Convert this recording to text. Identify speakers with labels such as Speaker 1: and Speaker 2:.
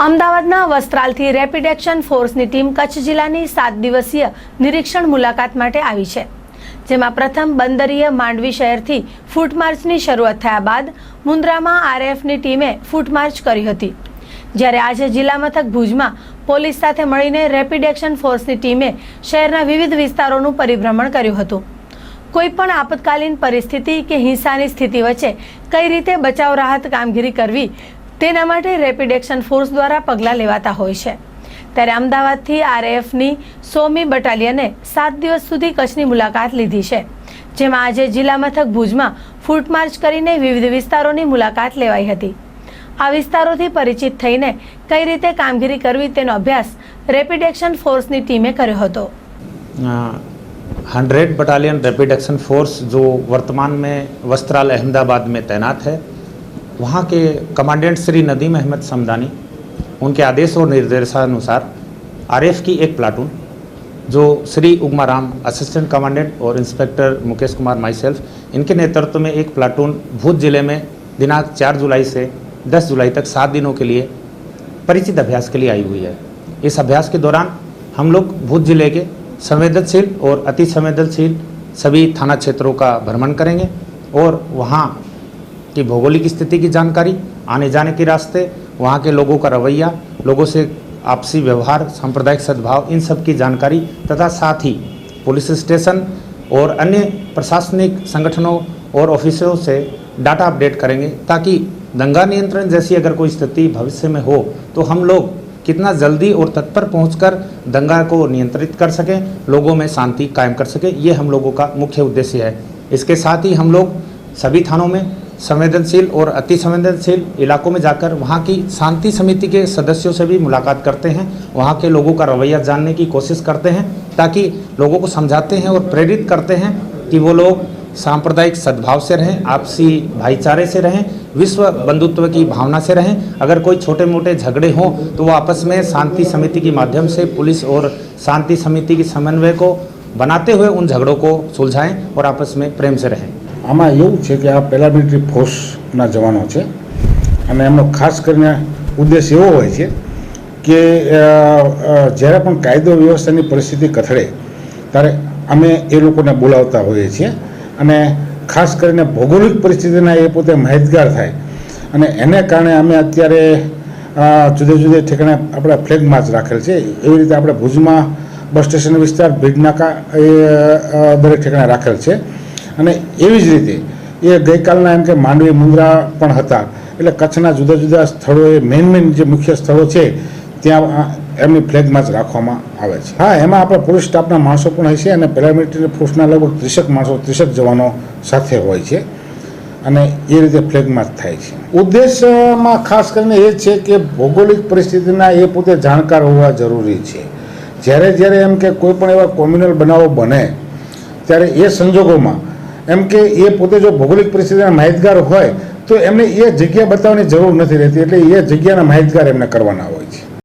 Speaker 1: અમદાવાદના વસ્ત્રાલથી rapid action ફોર્સની team Kutch જિલ્લાની 7 દિવસીય નિરીક્ષણ મુલાકાત માટે આવી છે, જેમાં પ્રથમ બંદરીય માંડવી શહેરથી ફૂટમાર્ચની શરૂઆત થયા બાદ મુન્દ્રામાં આરએફની ટીમે ફૂટમાર્ચ કરી હતી, જ્યારે આજે જિલ્લા મથક ભુજમાં પોલીસ સાથે મળીને રેપિડ એક્શન ફોર્સની ટીમે શહેરના વિવિધ વિસ્તારોનું પરિભ્રમણ કર્યું હતું। કોઈપણ આપતકાલીન પરિસ્થિતિ કે હિંસાની સ્થિતિ વચ્ચે કઈ રીતે બચાવ રાહત કામગીરી કરવી તેના માટે રેપિડ એક્શન ફોર્સ દ્વારા પગલાં લેવાતા હોય છે। ત્યારે અમદાવાદથી આરએફની 100મી બટાલિયને 7 દિવસ સુધી કચ્છની મુલાકાત લીધી છે, જેમાં આજે જિલ્લા મથક ભુજમાં ફૂટમાર્ચ કરીને વિવિધ વિસ્તારોની મુલાકાત લેવાઈ હતી। આ વિસ્તારોથી પરિચિત થઈને કઈ રીતે કામગીરી કરવી તેનો અભ્યાસ રેપિડ એક્શન ફોર્સની ટીમે કર્યો હતો।
Speaker 2: 100 बटालियन रैपिड एक्शन फोर्स जो वर्तमान में वस्त्राल अहमदाबाद में तैनात है, वहाँ के कमांडेंट श्री नदीम अहमद समदानी, उनके आदेश और निर्देशानुसार आरएफ की एक प्लाटून जो श्री उगमाराम असिस्टेंट कमांडेंट और inspector Mukesh Kumar my self, इनके नेतृत्व में एक प्लाटून भुज जिले में दिनांक 4 जुलाई से 10 जुलाई तक 7 दिनों के लिए परिचित अभ्यास के लिए आई हुई है। इस अभ्यास के दौरान हम लोग भुज जिले के संवेदनशील और अति संवेदनशील सभी थाना क्षेत्रों का भ्रमण करेंगे और वहाँ की भौगोलिक स्थिति की जानकारी, आने जाने के रास्ते, वहाँ के लोगों का रवैया, लोगों से आपसी व्यवहार, सांप्रदायिक सद्भाव, इन सब की जानकारी तथा साथ ही पुलिस स्टेशन और अन्य प्रशासनिक संगठनों और ऑफिसों से डाटा अपडेट करेंगे, ताकि दंगा नियंत्रण जैसी अगर कोई स्थिति भविष्य में हो तो हम लोग कितना जल्दी और तत्पर पहुंचकर दंगा को नियंत्रित कर सकें, लोगों में शांति कायम कर सकें। ये हम लोगों का मुख्य उद्देश्य है। इसके साथ ही हम लोग सभी थानों में संवेदनशील और अति संवेदनशील इलाकों में जाकर वहाँ की शांति समिति के सदस्यों से भी मुलाकात करते हैं, वहाँ के लोगों का रवैया जानने की कोशिश करते हैं, ताकि लोगों को समझाते हैं और प्रेरित करते हैं कि वो लोग सांप्रदायिक सद्भाव से रहें, आपसी भाईचारे से रहें, विश्व बंधुत्व की भावना से रहें। अगर कोई छोटे मोटे झगड़े हों तो वो आपस में शांति समिति के माध्यम से पुलिस और शांति समिति के समन्वय को बनाते हुए उन झगड़ों को सुलझाएं और आपस में प्रेम से रहें।
Speaker 3: આમાં એવું છે કે આ પેરામિલિટરી ફોર્સના જવાનો છે અને એમનો ખાસ કરીને ઉદ્દેશ એવો હોય છે કે જ્યારે પણ કાયદો વ્યવસ્થાની પરિસ્થિતિ કથળે ત્યારે અમે એ લોકોને બોલાવતા હોઈએ છીએ અને ખાસ કરીને ભૌગોલિક પરિસ્થિતિના એ પોતે માહિતગાર થાય અને એને કારણે અમે અત્યારે જુદે જુદે ઠેકાણે આપણે ફ્લેગ માર્ચ રાખેલ છે। એવી રીતે આપણે ભુજમાં બસ સ્ટેશન વિસ્તાર, ભીડનાકા એ દરેક ઠેકાણે રાખેલ છે અને એવી જ રીતે એ ગઈકાલના એમ કે માંડવી, મુન્દ્રા પણ હતા, એટલે કચ્છના જુદા જુદા સ્થળોએ મેઇન જે મુખ્ય સ્થળો છે ત્યાં એમની ફ્લેગ માર્ચ રાખવામાં આવે છે। હા, એમાં આપણા પોલીસ સ્ટાફના માણસો પણ હોય છે અને પેરામિલિટરી ફોર્સના લગભગ 30 માણસો, 30 જવાનો સાથે હોય છે અને એ રીતે ફ્લેગ માર્ચ થાય છે। ઉદ્દેશમાં ખાસ કરીને એ છે કે ભૌગોલિક પરિસ્થિતિના એ પોતે જાણકાર હોવા જરૂરી છે। જ્યારે એમ કે કોઈ પણ એવા કોમ્યુનલ બનાવો બને ત્યારે એ સંજોગોમાં એમ કે એ પોતે જો ભૌગોલિક પરિસ્થિતિના માહિતગાર હોય તો એમને એ જગ્યા બતાવવાની જરૂર નથી રહેતી, એટલે એ જગ્યાના માહિતગાર એમને કરવાના હોય।